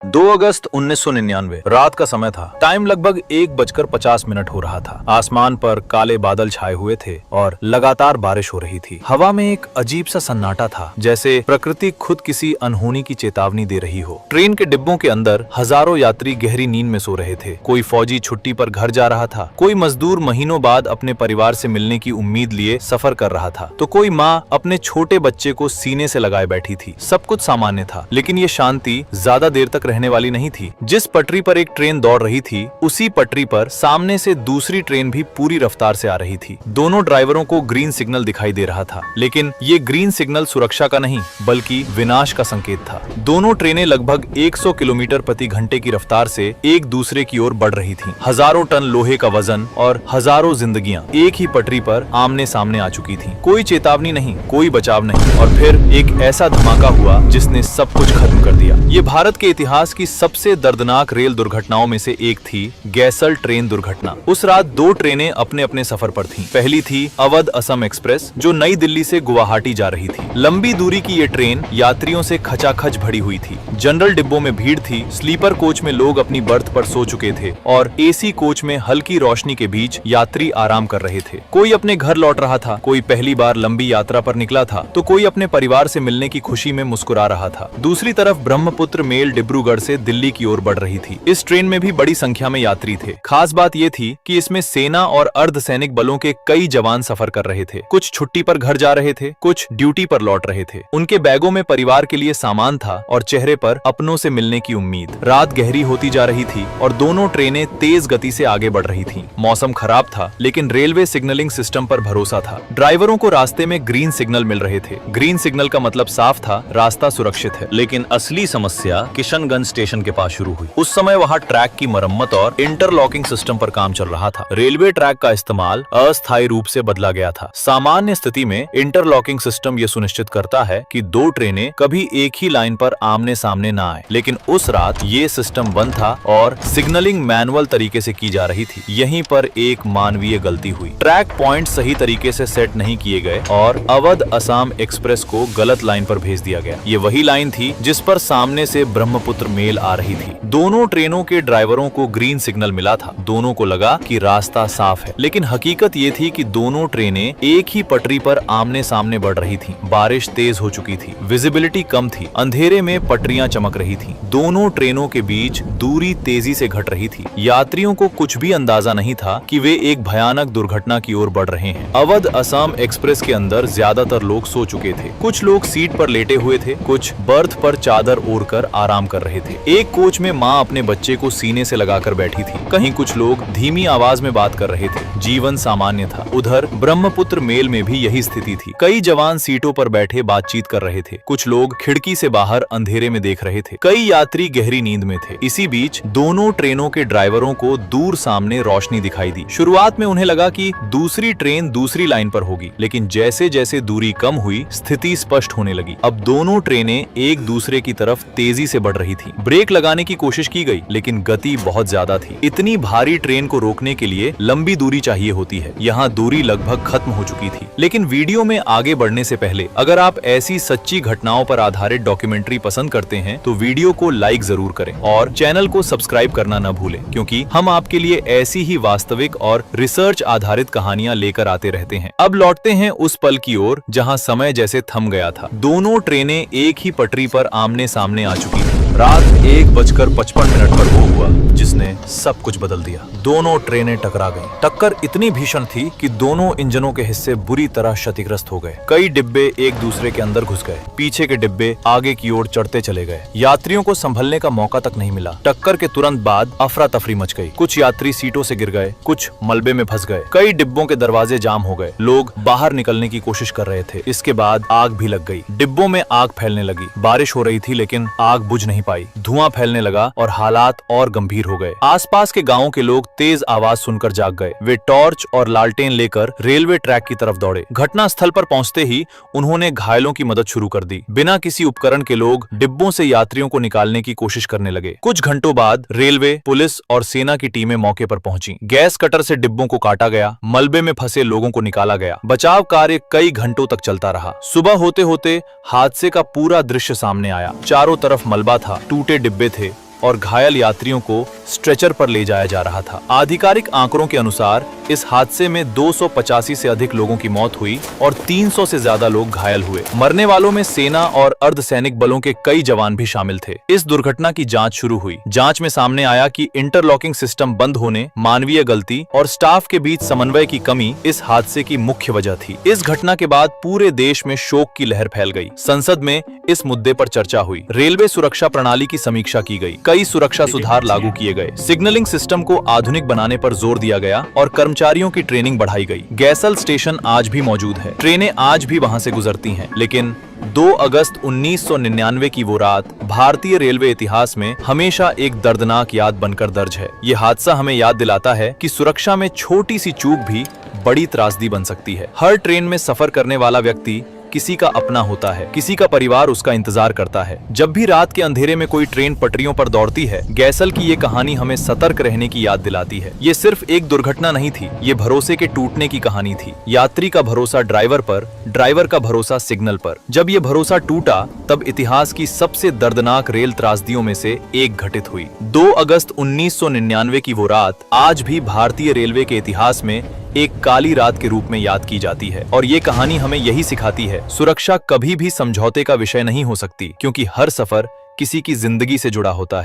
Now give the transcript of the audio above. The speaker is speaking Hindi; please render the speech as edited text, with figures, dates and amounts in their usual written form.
2 अगस्त 1999 रात का समय था। टाइम लगभग 1:50 हो रहा था। आसमान पर काले बादल छाए हुए थे और लगातार बारिश हो रही थी। हवा में एक अजीब सा सन्नाटा था, जैसे प्रकृति खुद किसी अनहोनी की चेतावनी दे रही हो। ट्रेन के डिब्बों के अंदर हजारों यात्री गहरी नींद में सो रहे थे। कोई फौजी छुट्टी पर घर जा रहा था, कोई मजदूर महीनों बाद अपने परिवार से मिलने की उम्मीद लिए सफर कर रहा था, तो कोई माँ अपने छोटे बच्चे को सीने से लगाए बैठी थी। सब कुछ सामान्य था, लेकिन ये शांति ज्यादा देर तक रहने वाली नहीं थी। जिस पटरी पर एक ट्रेन दौड़ रही थी, उसी पटरी पर सामने से दूसरी ट्रेन भी पूरी रफ्तार से आ रही थी। दोनों ड्राइवरों को ग्रीन सिग्नल दिखाई दे रहा था, लेकिन ये ग्रीन सिग्नल सुरक्षा का नहीं बल्कि विनाश का संकेत था। दोनों ट्रेनें लगभग 100 किलोमीटर प्रति घंटे की रफ्तार से एक दूसरे की ओर बढ़ रही थीं। हजारों टन लोहे का वजन और हजारों जिंदगियां एक ही पटरी पर आमने सामने आ चुकी थीं। कोई चेतावनी नहीं, कोई बचाव नहीं, और फिर एक ऐसा धमाका हुआ जिसने सब कुछ खत्म कर दिया। ये भारत के इतिहास की सबसे दर्दनाक रेल दुर्घटनाओं में से एक थी, गैसल ट्रेन दुर्घटना। उस रात दो ट्रेनें अपने अपने सफर पर थीं। पहली थी अवध असम एक्सप्रेस, जो नई दिल्ली से गुवाहाटी जा रही थी। लंबी दूरी की ये ट्रेन यात्रियों से खचाखच भरी हुई थी। जनरल डिब्बों में भीड़ थी, स्लीपर कोच में लोग अपनी बर्थ पर सो चुके थे और एसी कोच में हल्की रोशनी के बीच यात्री आराम कर रहे थे। कोई अपने घर लौट रहा था, कोई पहली बार लंबी यात्रा पर निकला था, तो कोई अपने परिवार से मिलने की खुशी में मुस्कुरा रहा था। दूसरी तरफ ब्रह्मपुत्र मेल डिब्रूगढ़ से दिल्ली की ओर बढ़ रही थी। इस ट्रेन में भी बड़ी संख्या में यात्री थे। खास बात ये थी कि इसमें सेना और अर्धसैनिक बलों के कई जवान सफर कर रहे थे। कुछ छुट्टी पर घर जा रहे थे, कुछ ड्यूटी पर लौट रहे थे। उनके बैगों में परिवार के लिए सामान था और चेहरे पर अपनों से मिलने की उम्मीद। रात गहरी होती जा रही थी और दोनों ट्रेनें तेज गति से आगे बढ़ रही थीं। मौसम खराब था, लेकिन रेलवे सिग्नलिंग सिस्टम पर भरोसा था। ड्राइवरों को रास्ते में ग्रीन सिग्नल मिल रहे थे। ग्रीन सिग्नल का मतलब साफ था, रास्ता सुरक्षित है। लेकिन असली समस्या किशनगंज स्टेशन के पास शुरू हुई। उस समय वहां ट्रैक की मरम्मत और इंटरलॉकिंग सिस्टम पर काम चल रहा था। रेलवे ट्रैक का इस्तेमाल अस्थायी रूप से बदला गया था। सामान्य स्थिति में इंटरलॉकिंग सिस्टम यह सुनिश्चित करता है कि दो ट्रेनें कभी एक ही लाइन पर आमने सामने ना आए, लेकिन उस रात ये सिस्टम बंद था और सिग्नलिंग मैनुअल तरीके से की जा रही थी। यहीं पर एक मानवीय गलती हुई। ट्रैक पॉइंट सही तरीके से सेट नहीं किए गए और अवध असम एक्सप्रेस को गलत लाइन पर भेज दिया गया। ये वही लाइन थी जिस पर सामने से ब्रह्मपुत्र मेल आ रही थी। दोनों ट्रेनों के ड्राइवरों को ग्रीन सिग्नल मिला था। दोनों को लगा कि रास्ता साफ है, लेकिन हकीकत ये थी कि दोनों ट्रेनें एक ही पटरी पर आमने सामने बढ़ रही थीं। बारिश तेज हो चुकी थी, विजिबिलिटी कम थी, अंधेरे में पटरियां चमक रही थीं। दोनों ट्रेनों के बीच दूरी तेजी से घट रही थी। यात्रियों को कुछ भी अंदाजा नहीं था कि वे एक भयानक दुर्घटना की ओर बढ़ रहे हैं। अवध असम एक्सप्रेस के अंदर ज्यादातर लोग सो चुके थे। कुछ लोग सीट पर लेटे हुए थे, कुछ बर्थ पर चादर ओढ़कर आराम कर रहे थे। एक कोच में माँ अपने बच्चे को सीने से लगाकर बैठी थी। कहीं कुछ लोग धीमी आवाज में बात कर रहे थे। जीवन सामान्य था। उधर ब्रह्मपुत्र मेल में भी यही स्थिति थी। कई जवान सीटों पर बैठे बातचीत कर रहे थे। कुछ लोग खिड़की से बाहर अंधेरे में देख रहे थे। कई यात्री गहरी नींद में थे। इसी बीच दोनों ट्रेनों के ड्राइवरों को दूर सामने रोशनी दिखाई दी। शुरुआत में उन्हें लगा कि दूसरी ट्रेन दूसरी लाइन पर होगी, लेकिन जैसे जैसे दूरी कम हुई, स्थिति स्पष्ट होने लगी। अब दोनों ट्रेनें एक दूसरे की तरफ तेजी से बढ़ रही थी। ब्रेक लगाने की कोशिश की गई, लेकिन गति बहुत ज्यादा थी। इतनी भारी ट्रेन को रोकने के लिए लंबी दूरी चाहिए होती है। यहाँ दूरी लगभग खत्म हो चुकी थी। लेकिन वीडियो में आगे बढ़ने से पहले, अगर आप ऐसी सच्ची घटनाओं पर आधारित डॉक्यूमेंट्री पसंद करते हैं तो वीडियो को लाइक जरूर करें और चैनल को सब्सक्राइब करना न भूलें, क्योंकि हम आपके लिए ऐसी ही वास्तविक और रिसर्च आधारित कहानियां लेकर आते रहते हैं। अब लौटते हैं उस पल की ओर जहां समय जैसे थम गया था। दोनों ट्रेनें एक ही पटरी पर आमने सामने आ चुकी थी। रात 1:55 पर वो हुआ जिसने सब कुछ बदल दिया। दोनों ट्रेनें टकरा गईं। टक्कर इतनी भीषण थी कि दोनों इंजनों के हिस्से बुरी तरह क्षतिग्रस्त हो गए। कई डिब्बे एक दूसरे के अंदर घुस गए। पीछे के डिब्बे आगे की ओर चढ़ते चले गए। यात्रियों को संभलने का मौका तक नहीं मिला। टक्कर के तुरंत बाद अफरा तफरी मच गई। कुछ यात्री सीटों से गिर गए, कुछ मलबे में फंस गए। कई डिब्बों के दरवाजे जाम हो गए। लोग बाहर निकलने की कोशिश कर रहे थे। इसके बाद आग भी लग गई। डिब्बों में आग फैलने लगी। बारिश हो रही थी, लेकिन आग बुझ नहीं पाई। धुआं फैलने लगा और हालात और गंभीर हो गए। आसपास के गांवों के लोग तेज आवाज सुनकर जाग गए। वे टॉर्च और लालटेन लेकर रेलवे ट्रैक की तरफ दौड़े। घटना स्थल पर पहुंचते ही उन्होंने घायलों की मदद शुरू कर दी। बिना किसी उपकरण के लोग डिब्बों से यात्रियों को निकालने की कोशिश करने लगे। कुछ घंटों बाद रेलवे, पुलिस और सेना की टीमें मौके पर पहुंची। गैस कटर से डिब्बों को काटा गया। मलबे में फंसे लोगों को निकाला गया। बचाव कार्य कई घंटों तक चलता रहा। सुबह होते होते हादसे का पूरा दृश्य सामने आया। चारों तरफ मलबा था, टूटे डिब्बे थे, और घायल यात्रियों को स्ट्रेचर पर ले जाया जा रहा था। आधिकारिक आंकड़ों के अनुसार इस हादसे में 285 से अधिक लोगों की मौत हुई और 300 से ज्यादा लोग घायल हुए। मरने वालों में सेना और अर्धसैनिक बलों के कई जवान भी शामिल थे। इस दुर्घटना की जांच शुरू हुई। जांच में सामने आया कि इंटरलॉकिंग सिस्टम बंद होने, मानवीय गलती और स्टाफ के बीच समन्वय की कमी इस हादसे की मुख्य वजह थी। इस घटना के बाद पूरे देश में शोक की लहर फैल गई। संसद में इस मुद्दे पर चर्चा हुई। रेलवे सुरक्षा प्रणाली की समीक्षा की गई। कई सुरक्षा सुधार लागू किए गए। सिग्नलिंग सिस्टम को आधुनिक बनाने पर जोर दिया गया और कर्मचारियों की ट्रेनिंग बढ़ाई गई। गैसल स्टेशन आज भी मौजूद है। ट्रेनें आज भी वहां से गुजरती हैं। लेकिन 2 अगस्त 1999 की वो रात भारतीय रेलवे इतिहास में हमेशा एक दर्दनाक याद बनकर दर्ज है। ये हादसा हमें याद दिलाता है कि सुरक्षा में छोटी सी चूक भी बड़ी त्रासदी बन सकती है। हर ट्रेन में सफर करने वाला व्यक्ति किसी का अपना होता है, किसी का परिवार उसका इंतजार करता है। जब भी रात के अंधेरे में कोई ट्रेन पटरियों पर दौड़ती है, गैसल की ये कहानी हमें सतर्क रहने की याद दिलाती है। ये सिर्फ एक दुर्घटना नहीं थी, ये भरोसे के टूटने की कहानी थी। यात्री का भरोसा ड्राइवर पर, ड्राइवर का भरोसा सिग्नल पर। जब ये भरोसा टूटा, तब इतिहास की सबसे दर्दनाक रेल त्रासदियों में से एक घटित हुई। 2 अगस्त 1999 की वो रात आज भी भारतीय रेलवे के इतिहास में एक काली रात के रूप में याद की जाती है। और ये कहानी हमें यही सिखाती है, सुरक्षा कभी भी समझौते का विषय नहीं हो सकती, क्योंकि हर सफर किसी की जिंदगी से जुड़ा होता है।